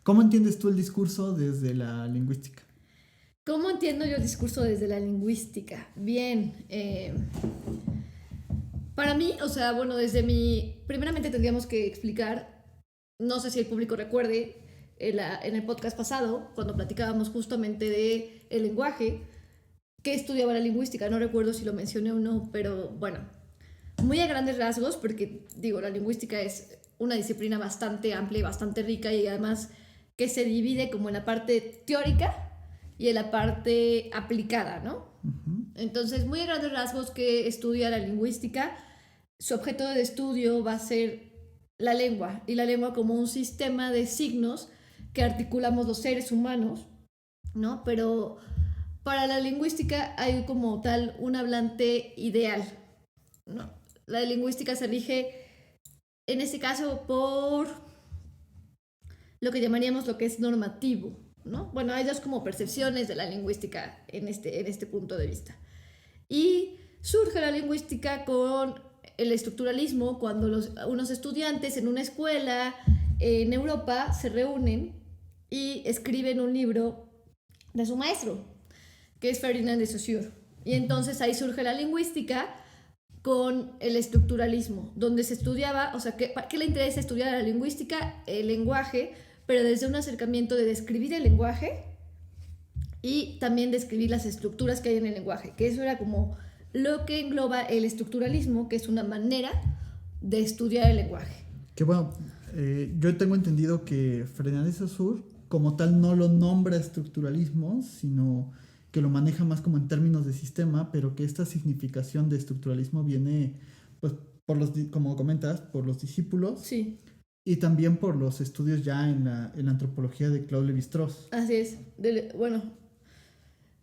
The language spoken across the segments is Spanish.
¿Cómo entiendes tú el discurso desde la lingüística? ¿Cómo entiendo yo el discurso desde la lingüística? Bien, para mí, o sea, bueno, primeramente tendríamos que explicar, no sé si el público recuerde, en el podcast pasado, cuando platicábamos justamente de el lenguaje, que estudiaba la lingüística, no recuerdo si lo mencioné o no, pero bueno, muy a grandes rasgos, porque digo, la lingüística es una disciplina bastante amplia y bastante rica y además que se divide como en la parte teórica y en la parte aplicada, ¿no? Uh-huh. Entonces, muy a grandes rasgos que estudia la lingüística, su objeto de estudio va a ser la lengua y la lengua como un sistema de signos que articulamos los seres humanos, ¿no? Pero para la lingüística hay como tal un hablante ideal, ¿no? La lingüística se rige en este caso por lo que llamaríamos lo que es normativo, ¿no? Bueno, hay dos como percepciones de la lingüística en este punto de vista. Y surge la lingüística con el estructuralismo, cuando unos estudiantes en una escuela en Europa se reúnen y escriben un libro de su maestro, que es Ferdinand de Saussure. Y entonces ahí surge la lingüística con el estructuralismo, donde se estudiaba, o sea, ¿qué le interesa estudiar a la lingüística? El lenguaje, pero desde un acercamiento de describir el lenguaje y también describir las estructuras que hay en el lenguaje, que eso era como lo que engloba el estructuralismo, que es una manera de estudiar el lenguaje. Que bueno, yo tengo entendido que Fernández Saussure como tal no lo nombra estructuralismo, sino que lo maneja más como en términos de sistema, pero que esta significación de estructuralismo viene, pues, como comentas, por los discípulos. Sí. Y también por los estudios ya en la antropología de Claude Lévi-Strauss. Así es. Bueno,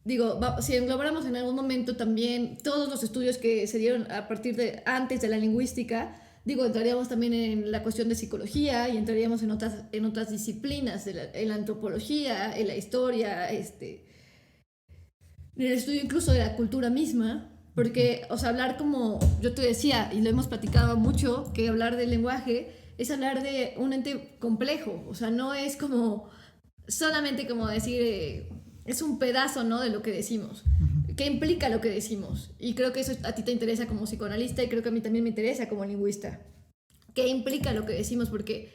digo, si englobáramos en algún momento también todos los estudios que se dieron a partir de antes de la lingüística, digo, entraríamos también en la cuestión de psicología y entraríamos en otras disciplinas, en la antropología, en la historia, en el estudio incluso de la cultura misma, porque, o sea, hablar como yo te decía, y lo hemos platicado mucho, que hablar del lenguaje es hablar de un ente complejo, o sea, no es como solamente como decir, es un pedazo, ¿no?, de lo que decimos. Uh-huh. ¿Qué implica lo que decimos? Y creo que eso a ti te interesa como psicoanalista y creo que a mí también me interesa como lingüista. ¿Qué implica lo que decimos? Porque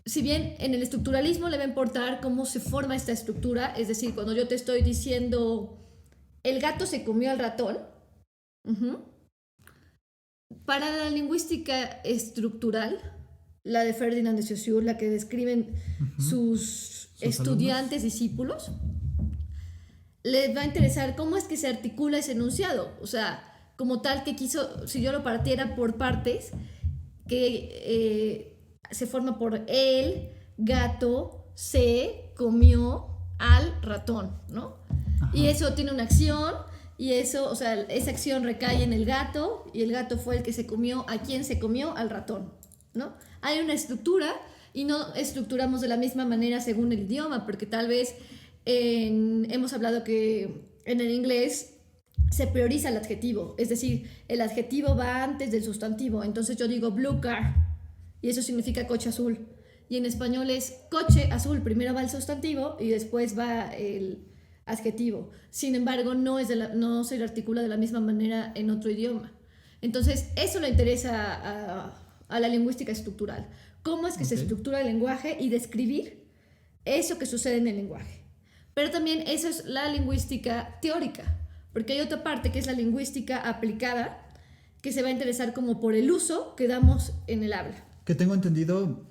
si bien en el estructuralismo le va a importar cómo se forma esta estructura, es decir, cuando yo te estoy diciendo el gato se comió al ratón, uh-huh, para la lingüística estructural, la de Ferdinand de Saussure, la que describen Uh-huh. sus estudiantes, discípulos, les va a interesar cómo es que se articula ese enunciado. O sea, como tal que quiso, si yo lo partiera por partes, que se forma por el gato se comió al ratón, ¿no? Ajá. Y eso tiene una acción, y eso, o sea, esa acción recae en el gato, y el gato fue el que se comió, ¿a quién se comió? Al ratón, ¿no? Hay una estructura, y no estructuramos de la misma manera según el idioma, porque tal vez hemos hablado que en el inglés se prioriza el adjetivo, es decir, el adjetivo va antes del sustantivo, entonces yo digo blue car, y eso significa coche azul, y en español es coche azul, primero va el sustantivo y después va el adjetivo. Sin embargo, no se articula de la misma manera en otro idioma. Entonces, eso le interesa a la lingüística estructural. ¿Cómo es que se estructura el lenguaje y describir eso que sucede en el lenguaje? Pero también eso es la lingüística teórica, porque hay otra parte que es la lingüística aplicada, que se va a interesar como por el uso que damos en el habla. Que tengo entendido,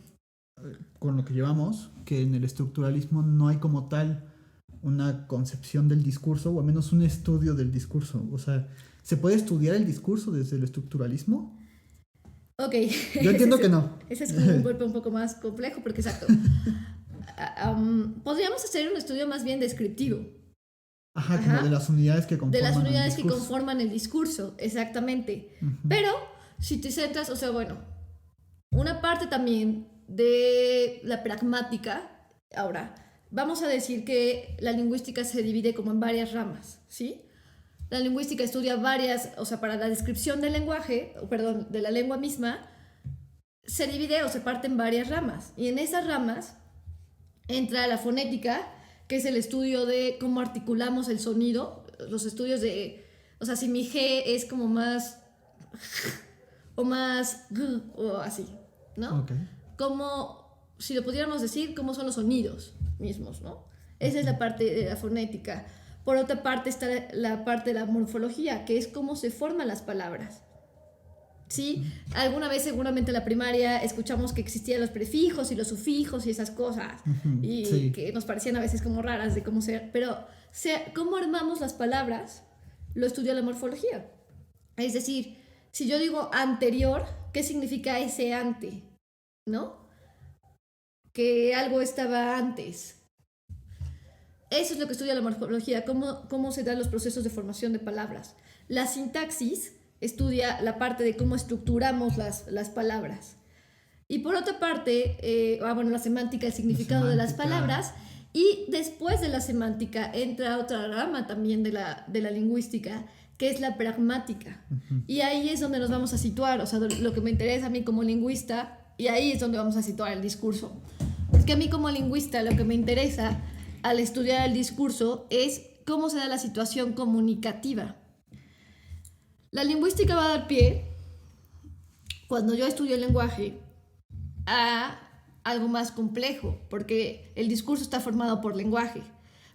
con lo que llevamos, que en el estructuralismo no hay como tal una concepción del discurso, o al menos un estudio del discurso. O sea, ¿se puede estudiar el discurso desde el estructuralismo? Ok. Yo entiendo que no. Ese es como un golpe un poco más complejo, porque exacto. Podríamos hacer un estudio más bien descriptivo. Ajá, como de las unidades que conforman el discurso. De las unidades que conforman el discurso, exactamente. Uh-huh. Pero si te centras, o sea, bueno, una parte también de la pragmática, ahora, vamos a decir que la lingüística se divide como en varias ramas, ¿sí? La lingüística estudia varias, o sea, para la descripción del lenguaje, perdón, de la lengua misma, se divide o se parte en varias ramas. Y en esas ramas entra la fonética, que es el estudio de cómo articulamos el sonido, los estudios de, o sea, si mi G es como más o más g o así, ¿no? Ok. Como, si lo pudiéramos decir, cómo son los sonidos mismos, ¿no? Esa es la parte de la fonética. Por otra parte está la parte de la morfología, que es cómo se forman las palabras. ¿Sí? Alguna vez seguramente en la primaria escuchamos que existían los prefijos y los sufijos y esas cosas, y Sí. que nos parecían a veces como raras de cómo ser, pero cómo armamos las palabras lo estudia la morfología. Es decir, si yo digo anterior, ¿qué significa ese ante? ¿No? Que algo estaba antes. Eso es lo que estudia la morfología, cómo se dan los procesos de formación de palabras. La sintaxis estudia la parte de cómo estructuramos las palabras. Y por otra parte, bueno, la semántica, el significado de las palabras. Y después de la semántica entra otra rama también de la lingüística, que es la pragmática. Y ahí es donde nos vamos a situar, o sea, lo que me interesa a mí como lingüista, y ahí es donde vamos a situar el discurso. Porque a mí como lingüista lo que me interesa al estudiar el discurso es cómo se da la situación comunicativa. La lingüística va a dar pie, cuando yo estudio el lenguaje, a algo más complejo, porque el discurso está formado por lenguaje,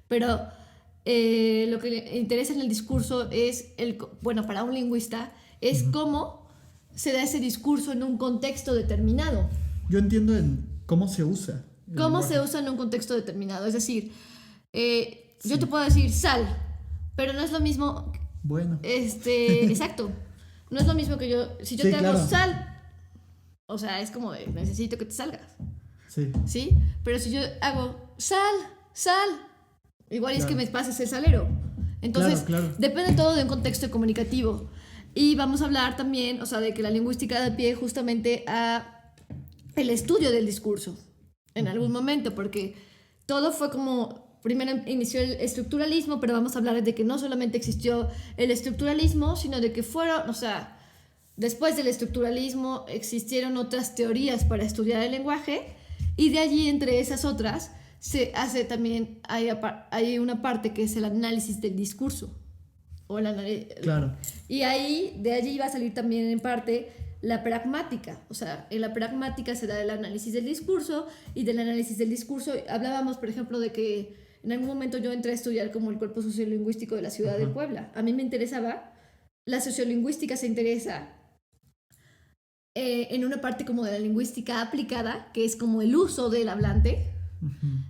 pero lo que le interesa en el discurso es, bueno, para un lingüista, es cómo se da ese discurso en un contexto determinado. Yo entiendo en cómo se usa. ¿Cómo se usa en un contexto determinado? Es decir, yo te puedo decir sal, pero no es lo mismo. Bueno. Exacto. No es lo mismo que yo. Si yo Sí, te hago claro. sal, o sea, es como de necesito que te salgas. Sí. ¿Sí? Pero si yo hago sal, igual es que me pases el salero. Entonces, Claro. depende todo de un contexto comunicativo. Y vamos a hablar también, o sea, de que la lingüística da pie justamente a el estudio del discurso en algún momento, porque todo fue como, primero inició el estructuralismo, pero vamos a hablar de que no solamente existió el estructuralismo, sino de que fueron, o sea, después del estructuralismo existieron otras teorías para estudiar el lenguaje, y de allí, entre esas otras, se hace también, hay una parte que es el análisis del discurso. Claro. Y de allí va a salir también en parte la pragmática. O sea, en la pragmática se da el análisis del discurso, y del análisis del discurso hablábamos, por ejemplo, de que en algún momento yo entré a estudiar como el cuerpo sociolingüístico de la ciudad de Puebla. A mí me interesaba, la sociolingüística se interesa en una parte como de la lingüística aplicada, que es como el uso del hablante.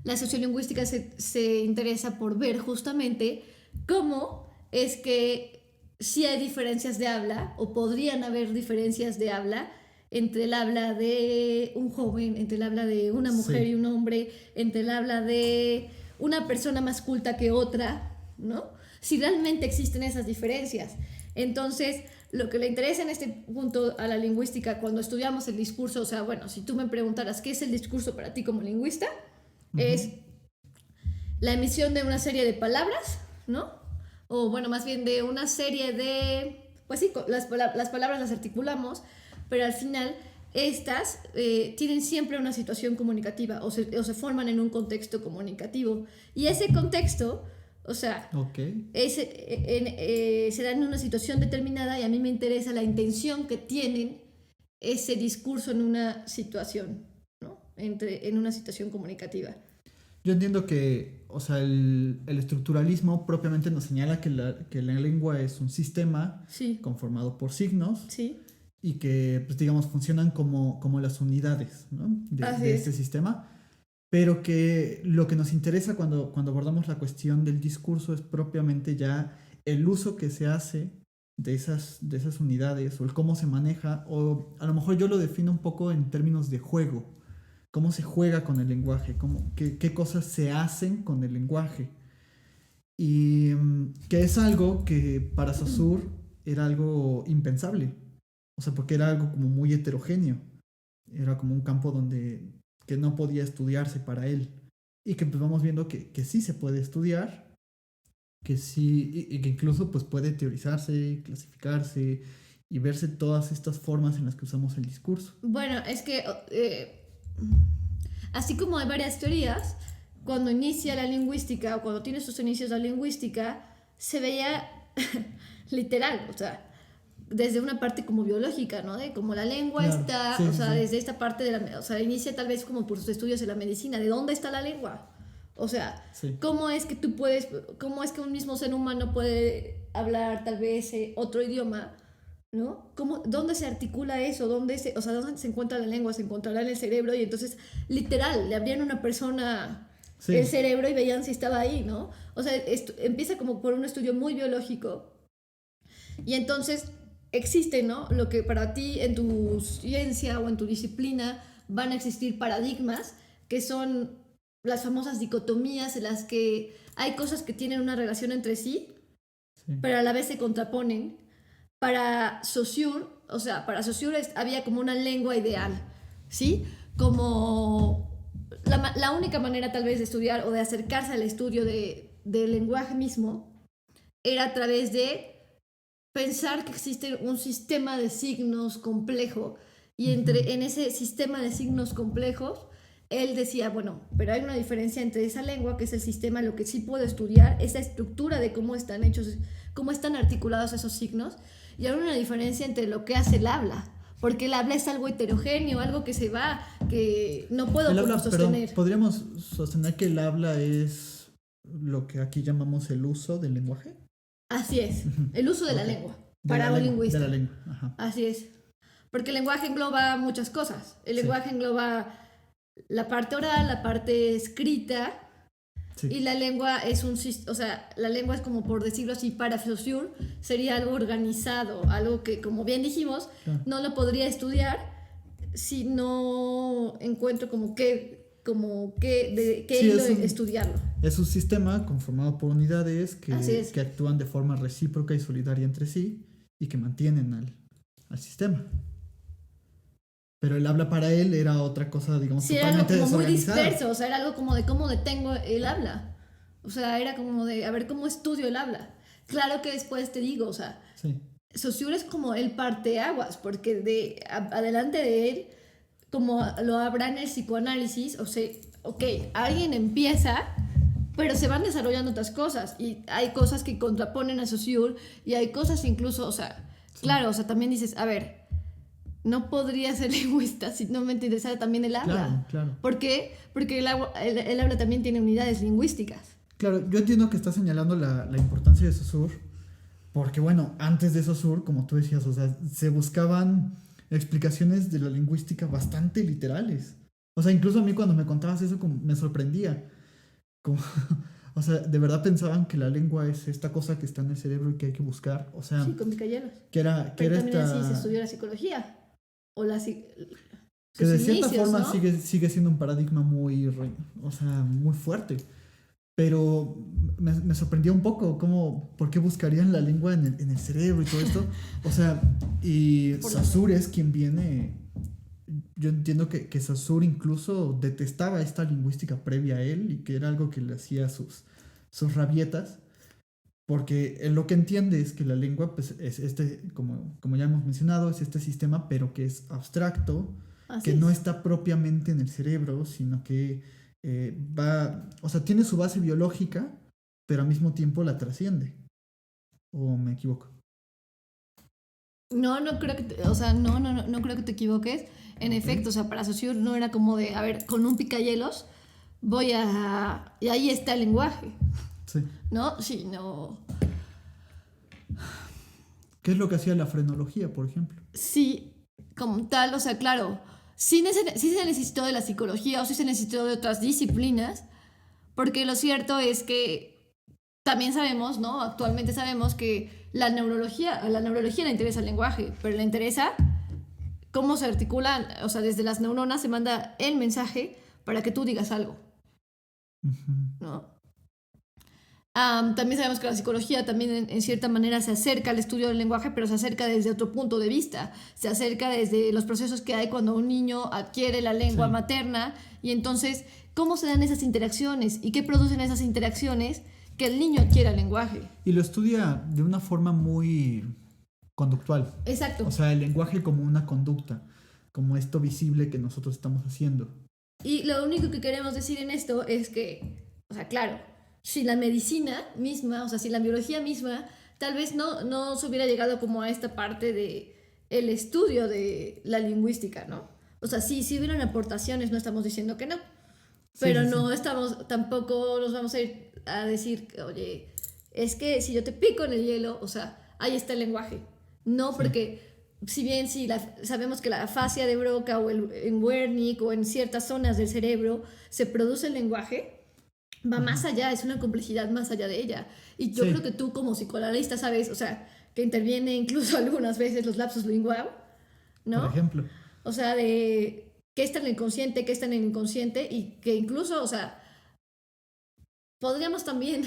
La sociolingüística se interesa por ver justamente cómo es que sí hay diferencias de habla, o podrían haber diferencias de habla, entre el habla de un joven, entre el habla de una mujer y un hombre, entre el habla de una persona más culta que otra, ¿no? Si realmente existen esas diferencias. Entonces, lo que le interesa en este punto a la lingüística cuando estudiamos el discurso, o sea, bueno, si tú me preguntaras qué es el discurso para ti como lingüista, es la emisión de una serie de palabras, ¿no? O bueno, más bien de una serie de, pues sí, las palabras las articulamos, pero al final estas tienen siempre una situación comunicativa, o se forman en un contexto comunicativo, y ese contexto, o sea, se da en una situación determinada, y a mí me interesa la intención que tienen ese discurso en una situación, ¿no? En una situación comunicativa. Yo entiendo que, o sea, el estructuralismo propiamente nos señala que la lengua es un sistema conformado por signos, y que, pues, digamos, funcionan como las unidades, ¿no? de este sistema, pero que lo que nos interesa cuando abordamos la cuestión del discurso es propiamente ya el uso que se hace de esas unidades, o el cómo se maneja, o a lo mejor yo lo defino un poco en términos de juego. Cómo se juega con el lenguaje, qué cosas se hacen con el lenguaje. Y que es algo que para Saussure era algo impensable. O sea, porque era algo como muy heterogéneo. Era como un campo que no podía estudiarse para él. Y que pues vamos viendo que sí se puede estudiar, que sí, y que incluso pues puede teorizarse, clasificarse, y verse todas estas formas en las que usamos el discurso. Bueno, es que así como hay varias teorías, cuando inicia la lingüística o cuando tiene sus inicios la lingüística, se veía literal, o sea, desde una parte como biológica, ¿no? De cómo la lengua Claro, está, sí, o sí, sea, sí. desde esta parte de o sea, inicia tal vez como por sus estudios en la medicina, ¿de dónde está la lengua? O sea, Sí. ¿cómo es que cómo es que un mismo ser humano puede hablar tal vez otro idioma, ¿no? ¿Dónde se articula eso? O sea, ¿dónde se encuentra la lengua? Se encontrará en el cerebro y entonces, literal, le abrían a una persona Sí. el cerebro y veían si estaba ahí, ¿no? O sea, empieza como por un estudio muy biológico y entonces existe, ¿no? Lo que para ti en tu ciencia o en tu disciplina van a existir paradigmas que son las famosas dicotomías en las que hay cosas que tienen una relación entre sí, Sí. pero a la vez se contraponen. Para Saussure, o sea, para Saussure había como una lengua ideal, ¿sí? Como la única manera tal vez de estudiar o de acercarse al estudio del lenguaje mismo era a través de pensar que existe un sistema de signos complejo y en ese sistema de signos complejos él decía, bueno, pero hay una diferencia entre esa lengua, que es el sistema, lo que sí puedo estudiar, esa estructura de cómo están hechos, cómo están articulados esos signos, y hay una diferencia entre lo que hace el habla, porque el habla es algo heterogéneo, algo que se va, que no puedo El habla, sostener. perdón, podríamos sostener que el habla es lo que aquí llamamos el uso del lenguaje. Así es, el uso de la Ok. lengua, De para la un lengua, lingüista. de la lengua. Ajá. Así es. Porque el lenguaje engloba muchas cosas. El lenguaje engloba la parte oral, la parte escrita, Sí. y la lengua es o sea, la lengua es como, por decirlo así, para Saussure, sería algo organizado, algo que, como bien dijimos, Claro. no lo podría estudiar si no encuentro como qué Sí, hilo estudiarlo. Es un sistema conformado por unidades Así es. que actúan de forma recíproca y solidaria entre sí y que mantienen al sistema. Pero el habla para él era otra cosa, digamos, Sí, era algo totalmente como muy desorganizada. disperso, o sea, era algo como de cómo detengo el habla. O sea, era como de, a ver, ¿cómo estudio el habla? Claro que después te digo, o sea, Sí, Saussure es como el parteaguas, porque adelante de él, como lo habrá en el psicoanálisis, o sea, ok, alguien empieza, pero se van desarrollando otras cosas, y hay cosas que contraponen a Saussure, y hay cosas incluso, o sea, claro, o sea, también dices, a ver, no podría ser lingüista si no me interesara también el habla. claro, claro. ¿Por qué? Porque el habla también tiene unidades lingüísticas. Claro, yo entiendo que estás señalando la importancia de Saussure, porque bueno, antes de Saussure, como tú decías, o sea, se buscaban explicaciones de la lingüística bastante literales. O sea, incluso a mí cuando me contabas eso como, me sorprendía. Como, o sea, de verdad pensaban que la lengua es esta cosa que está en el cerebro y que hay que buscar. O sea, Sí, con picayelos. que era Pero también esta... así se estudió la psicología. O Que sus de cierta inicios, forma ¿no? sigue siendo un paradigma muy, o sea, muy fuerte. Pero me sorprendió un poco por qué buscarían la lengua en el cerebro y todo esto. O sea, y Saussure es quien viene. Yo entiendo que Saussure incluso detestaba esta lingüística previa a él y que era algo que le hacía sus rabietas. Porque él lo que entiende es que la lengua, pues, es como ya hemos mencionado, es este sistema, pero que es abstracto, Así que no es. está propiamente en el cerebro, sino que o sea, tiene su base biológica, pero al mismo tiempo la trasciende. ¿O me equivoco? No, no creo o sea, no creo que te equivoques. En efecto, o sea, para Saussure no era como de, a ver, con un picayelos y ahí está el lenguaje. Sí. ¿No? Sí, no. ¿Qué es lo que hacía la frenología, por ejemplo? Sí, como tal, o sea, claro, sí se necesitó de la psicología o sí se necesitó de otras disciplinas, porque lo cierto es que también sabemos, ¿no? Actualmente sabemos que a la neurología le interesa el lenguaje, pero le interesa cómo se articulan, o sea, desde las neuronas se manda el mensaje para que tú digas algo, ¿no? También sabemos que la psicología también en cierta manera se acerca al estudio del lenguaje, pero se acerca desde otro punto de vista, se acerca desde los procesos que hay cuando un niño adquiere la lengua materna y entonces cómo se dan esas interacciones y qué producen esas interacciones que el niño adquiera el lenguaje. Y lo estudia de una forma muy conductual. Exacto. O sea, el lenguaje como una conducta, como esto visible que nosotros estamos haciendo. Y lo único que queremos decir en esto es que, o sea, claro, si la medicina misma, o sea, si la biología misma, tal vez no se hubiera llegado como a esta parte de el estudio de la lingüística, ¿no? O sea, sí hubieran aportaciones, no estamos diciendo que no, pero sí, no estamos, tampoco nos vamos a ir a decir, oye, es que si yo te pico en el hielo, o sea, ahí está el lenguaje. No, porque si bien sabemos que la fascia de Broca o en Wernicke o en ciertas zonas del cerebro se produce el lenguaje, va más allá, es una complejidad más allá de ella. Y yo creo que tú como psicoanalista sabes, o sea, que interviene incluso algunas veces los lapsus linguae, ¿no? Por ejemplo. O sea, de qué está en el consciente, qué está en el inconsciente y que incluso, o sea, podríamos también,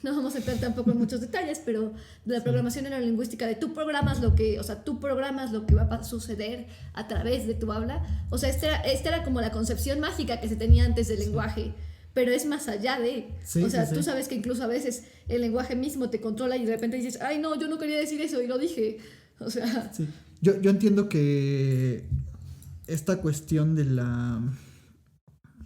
no vamos a entrar tampoco en muchos detalles, pero de la programación neurolingüística, de tú programas lo que, o sea, tú programas lo que va a suceder a través de tu habla. O sea, esta era como la concepción mágica que se tenía antes del lenguaje, pero es más allá de, o sea, tú sabes que incluso a veces el lenguaje mismo te controla y de repente dices, ay no, yo no quería decir eso y lo dije, o sea... Sí. Yo entiendo que esta cuestión de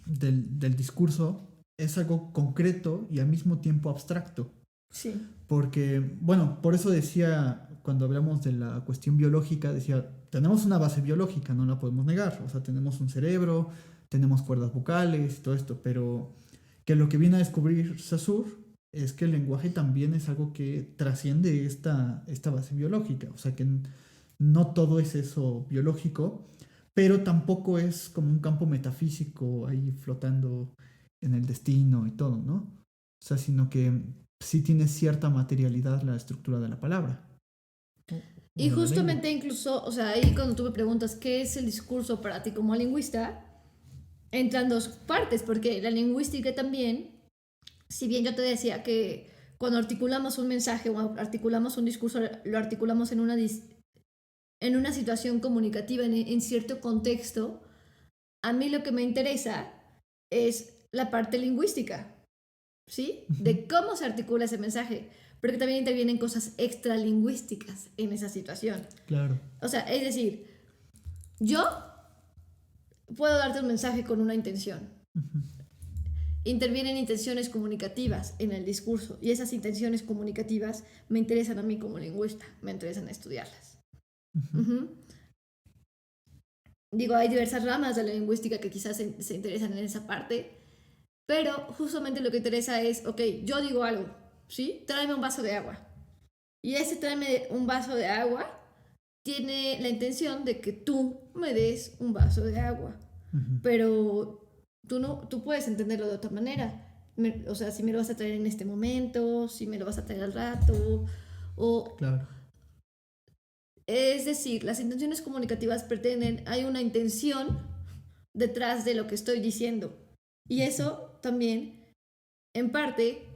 del discurso es algo concreto y al mismo tiempo abstracto. Sí. Porque, bueno, por eso decía, cuando hablamos de la cuestión biológica, decía, tenemos una base biológica, no la podemos negar. O sea, tenemos un cerebro, tenemos cuerdas vocales, todo esto, pero que lo que viene a descubrir Saussure es que el lenguaje también es algo que trasciende esta base biológica. O sea, que no todo es eso biológico, pero tampoco es como un campo metafísico ahí flotando en el destino y todo, ¿no? O sea, sino que sí tiene cierta materialidad la estructura de la palabra. Y justamente incluso, o sea, ahí cuando tú me preguntas qué es el discurso para ti como lingüista, entran dos partes, porque la lingüística también, si bien yo te decía que cuando articulamos un mensaje o articulamos un discurso, lo articulamos en una situación comunicativa, en cierto contexto, a mí lo que me interesa es la parte lingüística, ¿sí? De cómo se articula ese mensaje, porque también intervienen cosas extralingüísticas en esa situación. Claro. O sea, es decir, yo puedo darte un mensaje con una intención. Intervienen intenciones comunicativas en el discurso y esas intenciones comunicativas me interesan a mí como lingüista, me interesan estudiarlas. Digo, hay diversas ramas de la lingüística que quizás se interesan en esa parte, pero justamente lo que interesa es, ok, yo digo algo, ¿sí? Tráeme un vaso de agua. Y ese tráeme un vaso de agua tiene la intención de que tú me des un vaso de agua. Pero tú puedes entenderlo de otra manera. O sea, si me lo vas a traer en este momento, si me lo vas a traer al rato, o... Claro. Es decir, las intenciones comunicativas pretenden, hay una intención detrás de lo que estoy diciendo. Y eso también, en parte,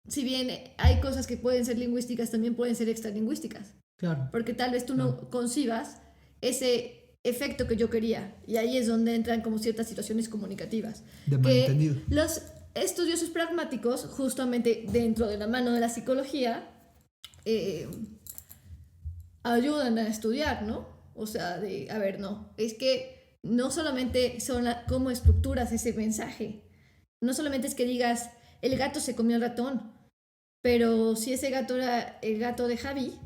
si bien hay cosas que pueden ser lingüísticas, también pueden ser extralingüísticas. Claro. Porque tal vez tú no concibas ese efecto que yo quería. Y ahí es donde entran como ciertas situaciones comunicativas. De malentendido. Los estudiosos pragmáticos, justamente dentro de la mano de la psicología, ayudan a estudiar, ¿no? O sea, a ver, no, es que no solamente son cómo estructuras ese mensaje, no solamente es que digas, el gato se comió el ratón, pero si ese gato era el gato de Javi,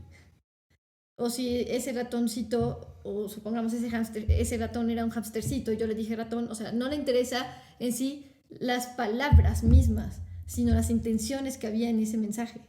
o si ese ratoncito, o supongamos ese ratón era un hamstercito y yo le dije ratón, o sea, no le interesa en sí las palabras mismas, sino las intenciones que había en ese mensaje.